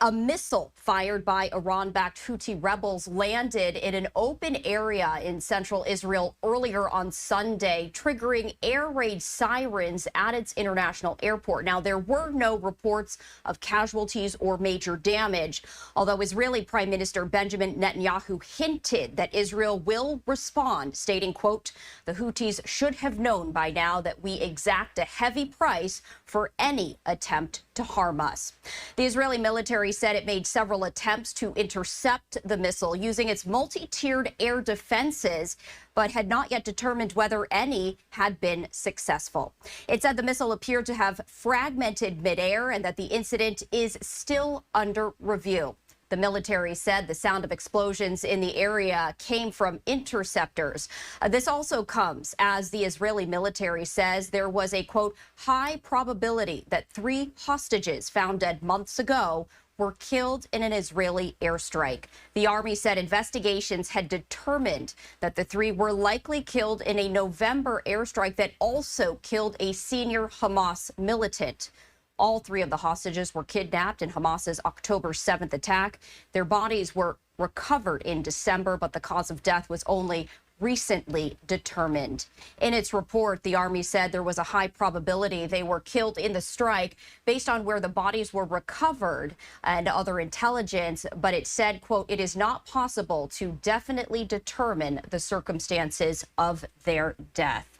A missile fired by Iran-backed Houthi rebels landed in an open area in central Israel earlier on Sunday, triggering air raid sirens at its international airport. Now, there were no reports of casualties or major damage, although Israeli Prime Minister Benjamin Netanyahu hinted that Israel will respond, stating, quote, "The Houthis should have known by now that we exact a heavy price for any attempt to harm us." The Israeli military said it made several attempts to intercept the missile using its multi-tiered air defenses, but had not yet determined whether any had been successful. It said the missile appeared to have fragmented midair and that the incident is still under review. The military said the sound of explosions in the area came from interceptors. This also comes as the Israeli military says there was a, quote, high probability that 3 hostages found dead months ago were killed in an Israeli airstrike. The army said investigations had determined that the 3 were likely killed in a November airstrike that also killed a senior Hamas militant. All 3 of the hostages were kidnapped in Hamas's October 7th attack. Their bodies were recovered in December, but the cause of death was only recently determined. In its report, the army said there was a high probability they were killed in the strike based on where the bodies were recovered and other intelligence, but it said, quote, "It is not possible to definitely determine the circumstances of their death."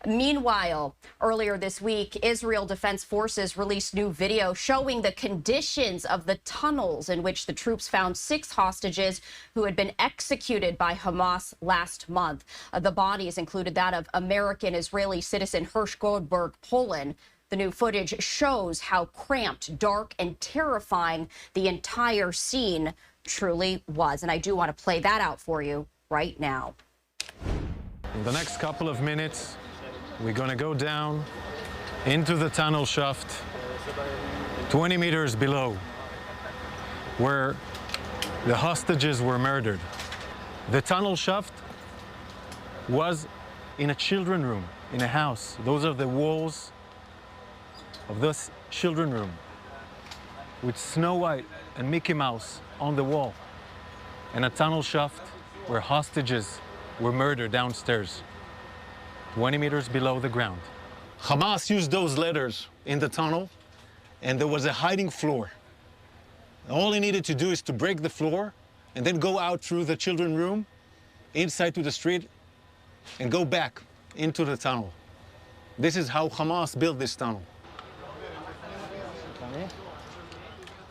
Meanwhile, earlier this week, Israel Defense Forces released new video showing the conditions of the tunnels in which the troops found 6 hostages who had been executed by Hamas last month. The bodies included that of American-Israeli citizen Hirsch Goldberg, Poland. The new footage shows how cramped, dark, and terrifying the entire scene truly was. And I do want to play that out for you right now. In the next couple of minutes, we're going to go down into the tunnel shaft 20 meters below where the hostages were murdered. The tunnel shaft was in a children's room, in a house. Those are the walls of this children's room with Snow White and Mickey Mouse on the wall, and a tunnel shaft where hostages were murdered downstairs, 20 meters below the ground. Hamas used those letters in the tunnel, and there was a hiding floor. All he needed to do is to break the floor and then go out through the children's room, inside to the street, and go back into the tunnel. This is how Hamas built this tunnel.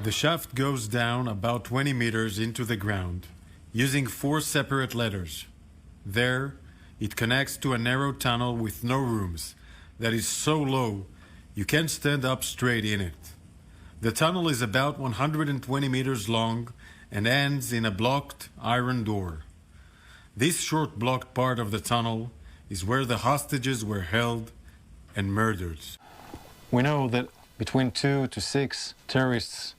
The shaft goes down about 20 meters into the ground, using 4 separate letters. There, it connects to a narrow tunnel with no rooms that is so low you can't stand up straight in it. The tunnel is about 120 meters long and ends in a blocked iron door. This short blocked part of the tunnel is where the hostages were held and murdered. We know that between 2 to 6 terrorists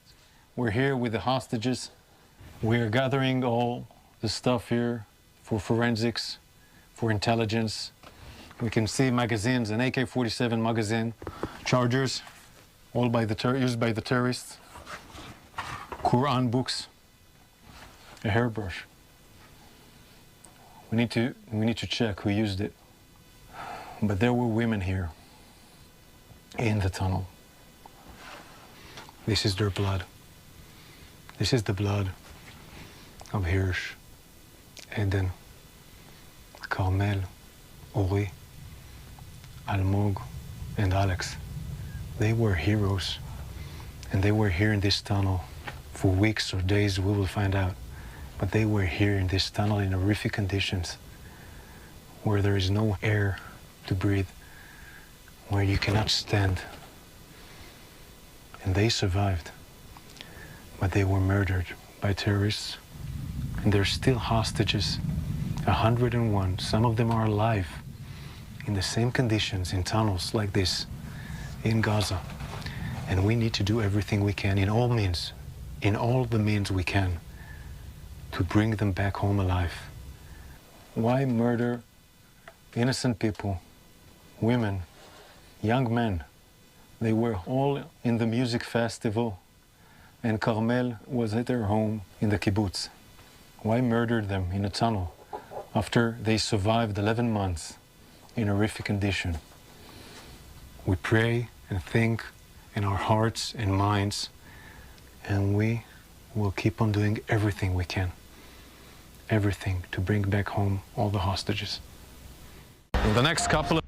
were here with the hostages. We are gathering all the stuff here for forensics, for intelligence. We can see magazines, an AK-47 magazine, chargers, all used by the terrorists, Quran books, a hairbrush. We need to check who used it. But there were women here in the tunnel. This is their blood. This is the blood of Hirsch, Eden, Carmel, Ori, Almog, and Alex. They were heroes, and they were here in this tunnel for weeks or days, we will find out. But they were here in this tunnel in horrific conditions, where there is no air to breathe, where you cannot stand. And they survived, but they were murdered by terrorists, and they're still hostages. 101, some of them are alive in the same conditions in tunnels like this in Gaza. And we need to do everything we can in all the means we can to bring them back home alive. Why murder innocent people, women, young men? They were all in the music festival and Carmel was at their home in the kibbutz. Why murder them in a tunnel after they survived 11 months in horrific condition? We pray and think in our hearts and minds, and we will keep on doing everything we can. Everything to bring back home all the hostages. In the next couple of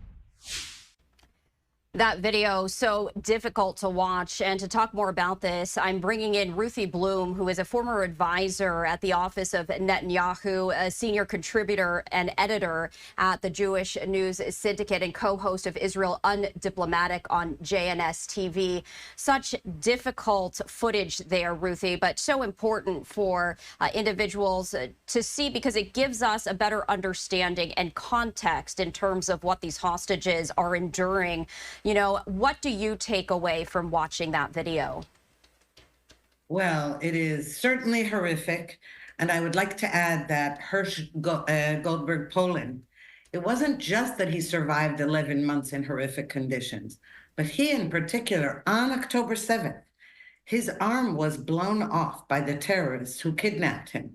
That video so difficult to watch. And to talk more about this, I'm bringing in Ruthie Blum, who is a former advisor at the office of Netanyahu, a senior contributor and editor at the Jewish News Syndicate and co-host of Israel Undiplomatic on JNS TV. Such difficult footage there, Ruthie, but so important for individuals to see because it gives us a better understanding and context in terms of what these hostages are enduring. You know, what do you take away from watching that video? Well, it is certainly horrific. And I would like to add that Goldberg Poland, it wasn't just that he survived 11 months in horrific conditions, but he in particular, on October 7th, his arm was blown off by the terrorists who kidnapped him.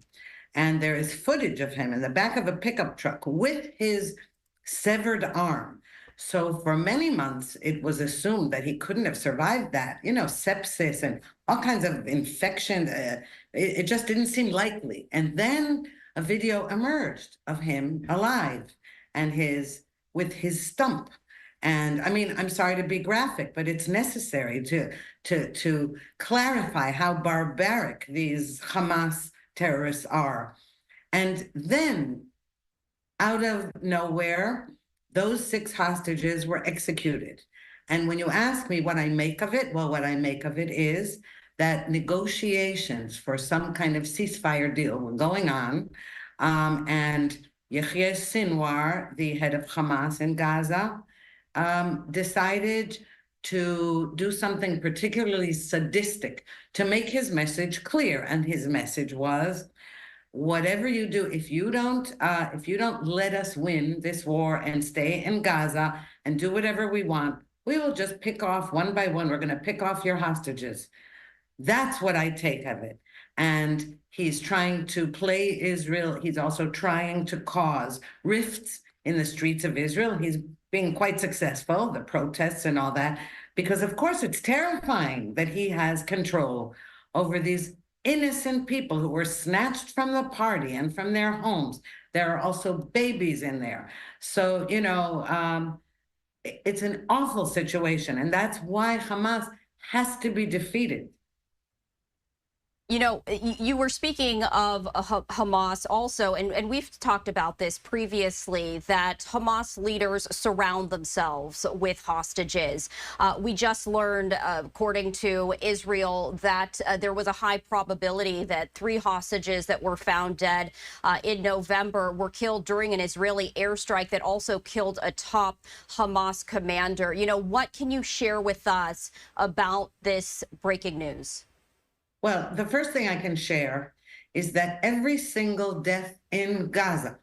And there is footage of him in the back of a pickup truck with his severed arm. So for many months, it was assumed that he couldn't have survived that, you know, sepsis and all kinds of infection. It just didn't seem likely. And then a video emerged of him alive and with his stump. And I mean, I'm sorry to be graphic, but it's necessary to clarify how barbaric these Hamas terrorists are. And then out of nowhere, those 6 hostages were executed. And when you ask me what I make of it, well, what I make of it is that negotiations for some kind of ceasefire deal were going on. And Yahya Sinwar, the head of Hamas in Gaza, decided to do something particularly sadistic to make his message clear. And his message was, whatever you do, if you don't let us win this war and stay in Gaza and do whatever we want, we will just pick off one by one. We're going to pick off your hostages. That's what I take of it. And he's trying to play Israel. He's also trying to cause rifts in the streets of Israel. He's being quite successful, the protests and all that, because of course it's terrifying that he has control over these innocent people who were snatched from the party and from their homes. There are also babies in there. So, you know, it's an awful situation. And that's why Hamas has to be defeated. You know, you were speaking of Hamas also, and we've talked about this previously, that Hamas leaders surround themselves with hostages. We just learned, according to Israel, that there was a high probability that 3 hostages that were found dead in November were killed during an Israeli airstrike that also killed a top Hamas commander. You know, what can you share with us about this breaking news? Well, the first thing I can share is that every single death in Gaza,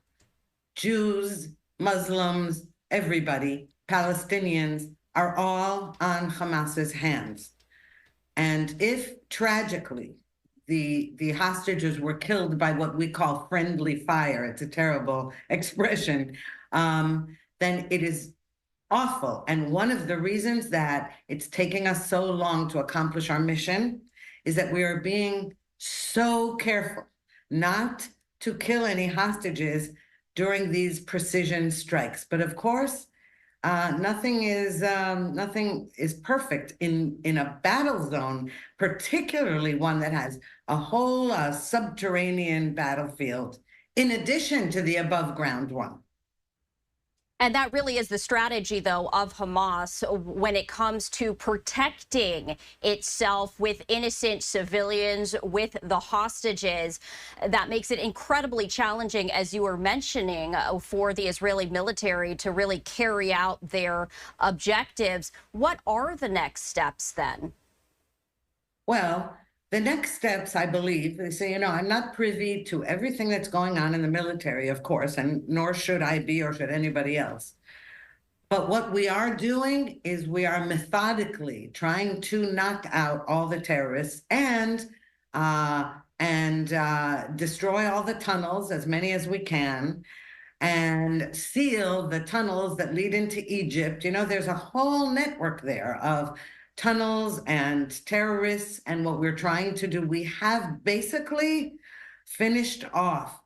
Jews, Muslims, everybody, Palestinians, are all on Hamas's hands. And if tragically the hostages were killed by what we call friendly fire, it's a terrible expression, then it is awful. And one of the reasons that it's taking us so long to accomplish our mission is that we are being so careful not to kill any hostages during these precision strikes. But of course, nothing is perfect in a battle zone, particularly one that has a whole subterranean battlefield, in addition to the above ground one. And that really is the strategy, though, of Hamas when it comes to protecting itself with innocent civilians, with the hostages. That makes it incredibly challenging, as you were mentioning, for the Israeli military to really carry out their objectives. What are the next steps then? Well, the next steps, I believe, they say, you know, I'm not privy to everything that's going on in the military, of course, and nor should I be or should anybody else. But what we are doing is we are methodically trying to knock out all the terrorists and destroy all the tunnels, as many as we can, and seal the tunnels that lead into Egypt. You know, there's a whole network there of tunnels and terrorists. And what we're trying to do, we have basically finished off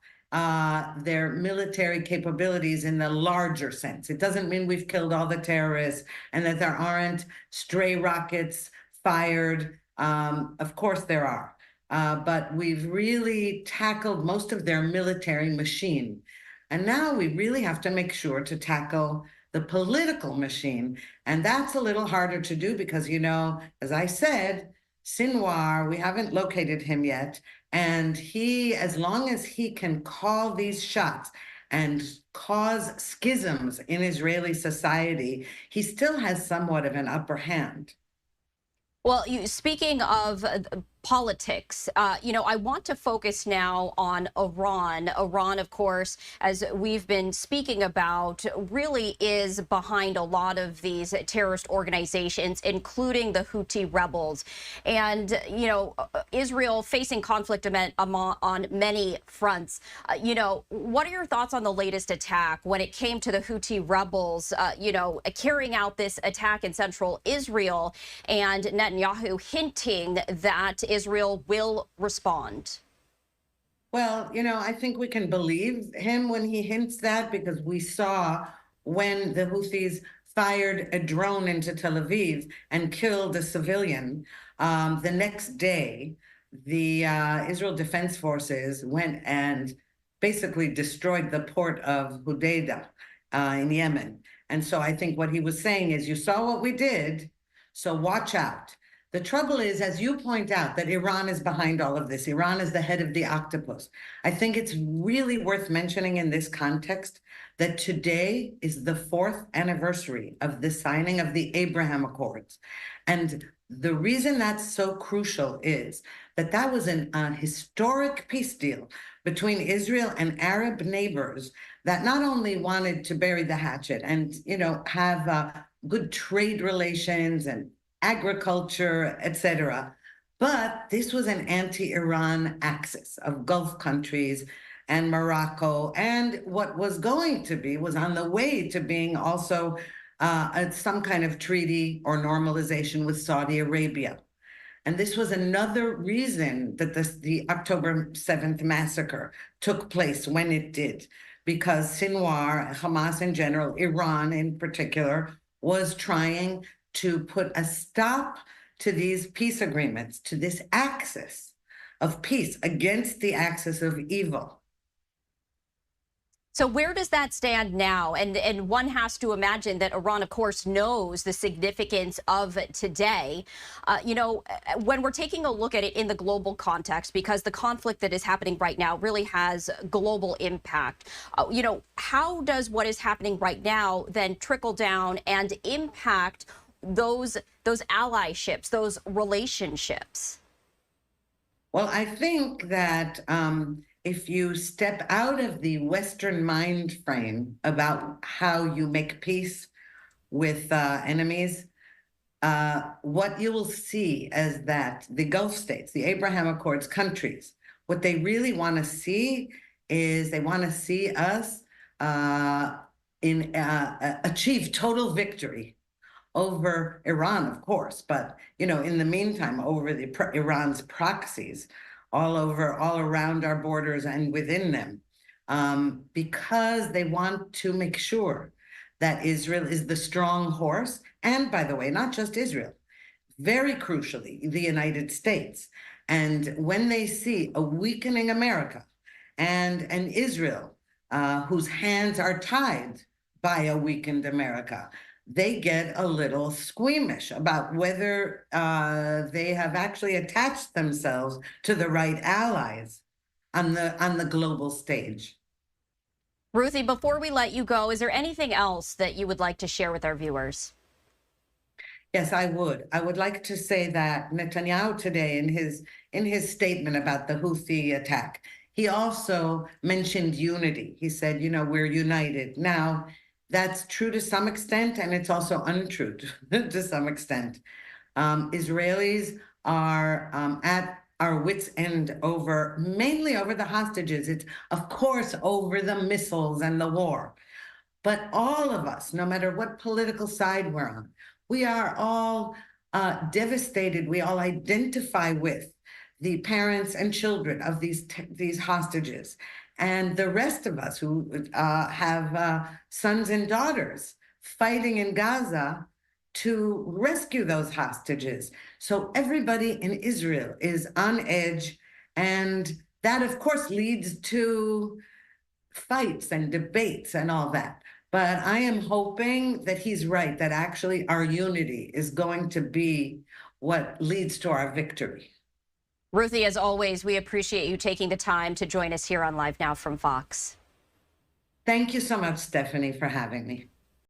their military capabilities in the larger sense. It doesn't mean we've killed all the terrorists and that there aren't stray rockets fired. Of course there are. But we've really tackled most of their military machine. And now we really have to make sure to tackle the political machine. And that's a little harder to do because, you know, as I said, Sinwar, we haven't located him yet. And he, as long as he can call these shots and cause schisms in Israeli society, he still has somewhat of an upper hand. Well, speaking of politics, you know, I want to focus now on Iran. Iran, of course, as we've been speaking about, really is behind a lot of these terrorist organizations, including the Houthi rebels. And, you know, Israel facing conflict on many fronts. You know, what are your thoughts on the latest attack when it came to the Houthi rebels, you know, carrying out this attack in central Israel and Netanyahu hinting that Israel will respond? Well, you know, I think we can believe him when he hints that because we saw when the Houthis fired a drone into Tel Aviv and killed a civilian. The next day, the Israel Defense Forces went and basically destroyed the port of Hodeidah in Yemen. And so I think what he was saying is, you saw what we did, so watch out. The trouble is, as you point out, that Iran is behind all of this. Iran is the head of the octopus. I think it's really worth mentioning in this context that today is the 4th anniversary of the signing of the Abraham Accords. And the reason that's so crucial is that that was a historic peace deal between Israel and Arab neighbors that not only wanted to bury the hatchet and, you know, have good trade relations and agriculture, etc. But this was an anti-Iran axis of Gulf countries and Morocco, and what was going to be was on the way to being also some kind of treaty or normalization with Saudi Arabia. And this was another reason that the October 7th massacre took place when it did, because Sinwar, Hamas in general, Iran in particular, was trying to put a stop to these peace agreements, to this axis of peace against the axis of evil. So where does that stand now? And one has to imagine that Iran, of course, knows the significance of today. You know, when we're taking a look at it in the global context, because the conflict that is happening right now really has global impact. You know, how does what is happening right now then trickle down and impact those allyships, those relationships? Well, I think that if you step out of the Western mind frame about how you make peace with enemies, what you will see is that the Gulf states, the Abraham Accords countries, what they really want to see is they want to see us achieve total victory over Iran, of course, but, you know, in the meantime, over Iran's proxies all around our borders and within them, because they want to make sure that Israel is the strong horse. And by the way, not just Israel, very crucially, the United States. And when they see a weakening America and an Israel whose hands are tied by a weakened America, they get a little squeamish about whether they have actually attached themselves to the right allies on the global stage. Ruthie, before we let you go, is there anything else that you would like to share with our viewers? Yes, I would. I would like to say that Netanyahu today, in his statement about the Houthi attack, he also mentioned unity. He said, you know, we're united. Now, That's true to some extent, and it's also untrue to some extent. Israelis are at our wits' end mainly over the hostages. It's, of course, over the missiles and the war. But all of us, no matter what political side we're on, we are all devastated. We all identify with the parents and children of these hostages, and the rest of us who have sons and daughters fighting in Gaza to rescue those hostages. So everybody in Israel is on edge, and that, of course, leads to fights and debates and all that. But I am hoping that he's right, that actually our unity is going to be what leads to our victory. Ruthie, as always, we appreciate you taking the time to join us here on Live Now from Fox. Thank you so much, Stephanie, for having me.